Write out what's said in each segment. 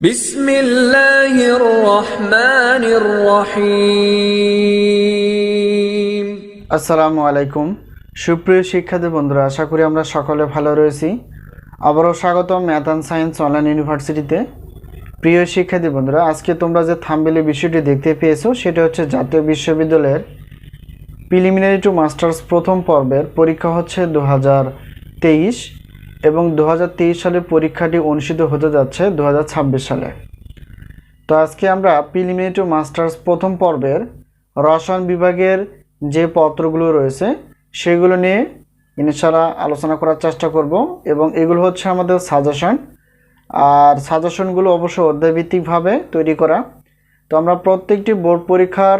বিসমিল্লাহির রহমানির রহিম। আসসালামু আলাইকুম সুপ্রিয় শিক্ষার্থী বন্ধুরা, আশা করি আমরা সকলে ভালো রয়েছি। আবারও স্বাগতম ম্যাথ অ্যান্ড সায়েন্স অনলাইন ইউনিভার্সিটিতে। প্রিয় শিক্ষার্থী বন্ধুরা, আজকে তোমরা যে থাম্বনেলে বিষয়টি দেখতে পেয়েছো সেটা হচ্ছে জাতীয় বিশ্ববিদ্যালয়ের প্রিলিমিনারি টু মাস্টার্স প্রথম পর্বের পরীক্ষা হচ্ছে 2023 এবং 2023 সালে পরীক্ষাটি অনুষ্ঠিত হতে যাচ্ছে 2026 সালে। তো আজকে আমরা প্রিলিমিনারি টু মাস্টার্স প্রথম পর্বের রসায়ন বিভাগের যে পত্রগুলো রয়েছে সেগুলো নিয়ে ইনশাআল্লাহ আলোচনা করার চেষ্টা করব এবং এগুলো হচ্ছে আমাদের সাজেশন। আর সাজেশনগুলো অবশ্য অধ্যায়ভিত্তিকভাবে তৈরি করা। তো আমরা প্রত্যেকটি বোর্ড পরীক্ষার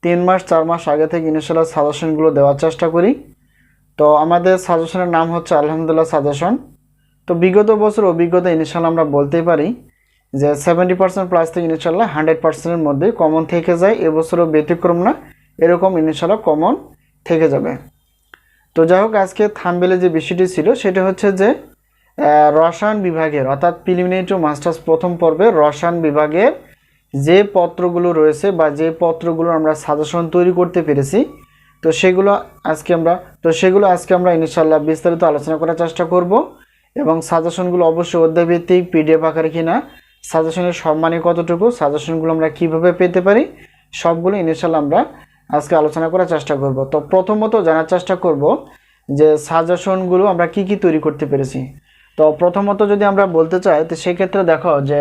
3 মাস 4 মাস আগে থেকে ইনশাআল্লাহ সাজেশনগুলো দেওয়ার চেষ্টা করি। তো আমাদের সাজেশনের নাম হচ্ছে আলহামদুলিল্লাহ সাজেশন। তো বিগত বছর অভিজ্ঞতা ইনশাআল্লাহ আমরা বলতেই পারি যে 70% প্লাস থেকে ইনশাআল্লাহ 100%-এর মধ্যে কমন থেকে যায়। এবছরও ব্যতিক্রম না, এরকম ইনশাআল্লাহ কমন থেকে যাবে। তো যাই হোক, আজকে থাম্বনেলে যে বিষয়টি ছিল সেটা হচ্ছে যে রসায়ন বিভাগের অর্থাৎ প্রিলিমিনারি টু মাস্টার্স প্রথম পর্বের রসায়ন বিভাগের যে পত্রগুলো রয়েছে বা যে পত্রগুলো আমরা সাজেশন তৈরি করতে পেরেছি তো সেগুলো আজকে আমরা ইনশাআল্লাহ বিস্তারিত আলোচনা করার চেষ্টা করব। এবং সাজেশনগুলো অবশ্যই অধ্যায়ভিত্তিক পিডিএফ আকারে কিনা, সাজেশনের সম্মানী কতটুকু, সাজেশনগুলো আমরা কিভাবে পেতে পারি, সবগুলো ইনশাআল্লাহ আমরা আজকে আলোচনা করার চেষ্টা করব। তো প্রথমত জানার চেষ্টা করব যে সাজেশনগুলো আমরা কি কি তৈরি করতে পেরেছি। তো প্রথমত যদি আমরা বলতে চাই তো সেক্ষেত্রে দেখো যে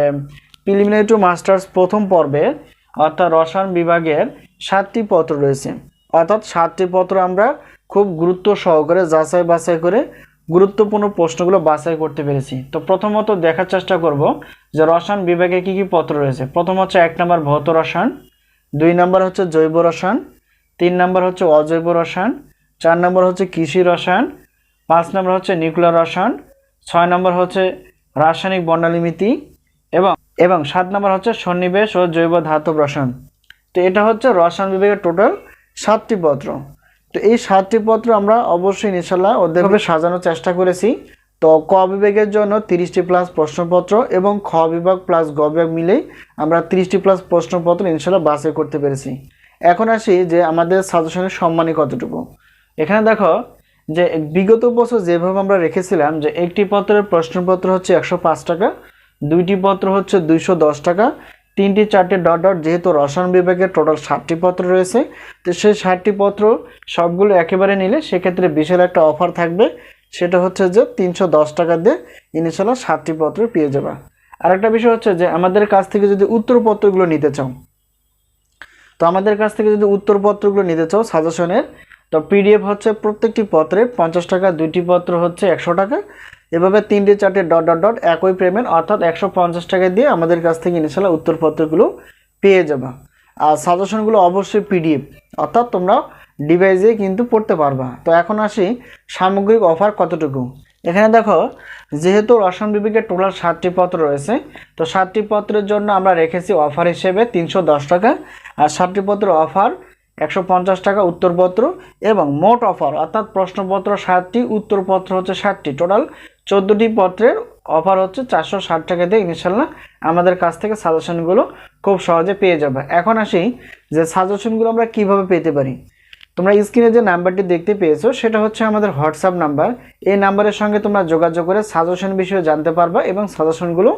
প্রিলিমিনারি টু মাস্টার্স প্রথম পর্বে অর্থাৎ রসায়ন বিভাগের 7টি পত্র রয়েছে। অর্থাৎ 7টি পত্র আমরা খুব গুরুত্ব সহকারে যাচাই বাছাই করে গুরুত্বপূর্ণ প্রশ্নগুলো বাছাই করতে পেরেছি। তো প্রথমত দেখার চেষ্টা করব যে রসায়ন বিভাগে কি কি পত্র রয়েছে। প্রথম হচ্ছে 1 নম্বর ভৌত রসায়ন, 2 নম্বর হচ্ছে জৈব রসায়ন, 3 নম্বর হচ্ছে অজৈব রসায়ন, 4 নম্বর হচ্ছে কৃষি রসায়ন, 5 নম্বর হচ্ছে নিউক্লিয়ার রসায়ন, 6 নম্বর হচ্ছে রাসায়নিক বর্ণালীমিতি এবং 7 নম্বর হচ্ছে সন্নিবেশ ও জৈব ধাতব রসায়ন। তো এটা হচ্ছে রসায়ন বিভাগের টোটাল 7টি পত্র। তো এই 7টি পত্র আমরা অবশ্যই ইনশাআল্লাহ অধ্যায়ভাবে সাজানোর চেষ্টা করেছি। তো ক বিভাগের জন্য 30টি প্লাস প্রশ্নপত্র এবং খ বিভাগ প্লাস গ বিভাগ মিলেই আমরা 30টি প্লাস প্রশ্নপত্র ইনশাআল্লাহ বাছাই করতে পেরেছি। এখন আসি যে আমাদের সাজেশনের সম্মানী কতটুকু। এখানে দেখো যে বিগত বছর যেভাবে আমরা রেখেছিলাম যে একটি পত্রের প্রশ্নপত্র হচ্ছে 105 টাকা, 2টি পত্র হচ্ছে 210 টাকা, 3টি 4টি ডট ডট, যেহেতু রসায়ন বিভাগের টোটাল 7টি পত্র রয়েছে তো সেই 7টি পত্র সবগুলো একেবারে নিলে সেক্ষেত্রে বিশাল একটা অফার থাকবে। সেটা হচ্ছে যে 310 টাকা দিয়ে ইনশাআল্লাহ 7টি পত্র পেয়ে যাবে। আরেকটা বিষয় হচ্ছে যে আমাদের কাছ থেকে যদি উত্তরপত্রগুলো নিতে চাও সাজেশনের, তো পিডিএফ হচ্ছে প্রত্যেকটি পত্রে 50 টাকা, 2টি পত্র হচ্ছে 100 টাকা, এভাবে 3টি 4টি ডট ডট ডট একই পেমেন্ট অর্থাৎ 150 টাকা দিয়ে আমাদের কাছ থেকে ইনশাআল্লাহ উত্তরপত্রগুলো পেয়ে যাবে। আর সাজেশনগুলো অবশ্যই পিডিএফ অর্থাৎ তোমরা ডিভাইসে কিন্তু পড়তে পারবা। তো এখন আসি সামগ্রিক অফার কতটুকু। এখানে দেখো যেহেতু রসায়ন বিভাগের টোটাল 7টি পত্র রয়েছে তো 7টি পত্রের জন্য আমরা রেখেছি অফার হিসেবে 310 টাকা, আর 7টি পত্র অফার 150 টাকা উত্তরপত্র, এবং মোট অফার অর্থাৎ প্রশ্নপত্র 7টি, উত্তরপত্র হচ্ছে 7টি, টোটাল 14টি পত্রের অফার হচ্ছে 460 টাকা দিয়ে ইনশাআল্লাহ আমাদের কাছ থেকে সাজেশনগুলো খুব সহজে পেয়ে যাবে। এখন আসি যে সাজেশনগুলো আমরা কিভাবে পেতে পারি। তোমরা স্ক্রিনে যে নাম্বারটি দেখতে পেয়েছো সেটা হচ্ছে আমাদের হোয়াটসঅ্যাপ নাম্বার। এই নাম্বারের সঙ্গে তোমরা যোগাযোগ করে সাজেশন বিষয়ে জানতে পারবা এবং সাজেশনগুলো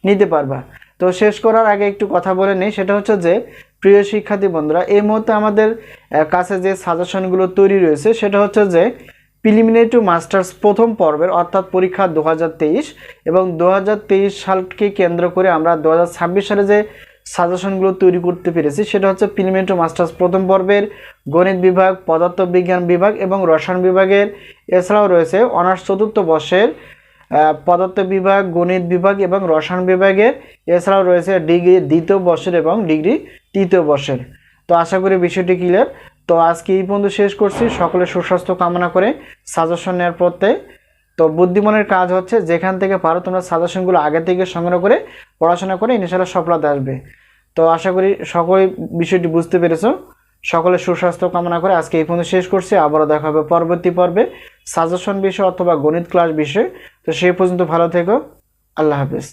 নিতে পারবা। তো শেষ করার আগে একটু কথা বলে নেই, সেটা হচ্ছে যে প্রিয় শিক্ষার্থী বন্ধুরা, এই মুহূর্তে আমাদের কাছে যে সাজেশনগুলো তৈরি রয়েছে সেটা হচ্ছে যে প্রিলিমিনারি টু মাস্টার্স প্রথম পর্বের অর্থাৎ পরীক্ষা 2023 এবং 2023 সালকে কেন্দ্র করে আমরা 2026 সালে যে সাজেশনগুলো তৈরি করতে পেরেছি সেটা হচ্ছে প্রিলিমিনারি টু মাস্টার্স প্রথম পর্বের গণিত বিভাগ, পদার্থবিজ্ঞান বিভাগ এবং রসায়ন বিভাগের। এছাড়াও রয়েছে অনার্স 4র্থ বর্ষের পদার্থ বিভাগ, গণিত বিভাগ এবং রসায়ন বিভাগের। এছাড়াও রয়েছে ডিগ্রি 2য় বর্ষের এবং ডিগ্রি 3য় বর্ষের। তো আশা করি বিষয়টি ক্লিয়ার। তো আজকে এই পর্যন্ত শেষ করছি। সকলের সুস্বাস্থ্য কামনা করে সাজেশন নেওয়ার পথে। তো বুদ্ধিমানের কাজ হচ্ছে যেখান থেকে পারো তোমরা সাজেশনগুলো আগে থেকে সংগ্রহ করে পড়াশোনা করে ইনশাআল্লাহ সফলতা আসবে। তো আশা করি সকলে বিষয়টি বুঝতে পেরেছো। সকলের সুস্বাস্থ্য কামনা করে আজকে এই পর্যন্ত শেষ করছি। আবারও দেখা হবে পরবর্তী পর্বে সাজেশন বিষয় অথবা গণিত ক্লাস বিষয়। তো সেই পর্যন্ত ভালো থেকো। আল্লাহ হাফেজ।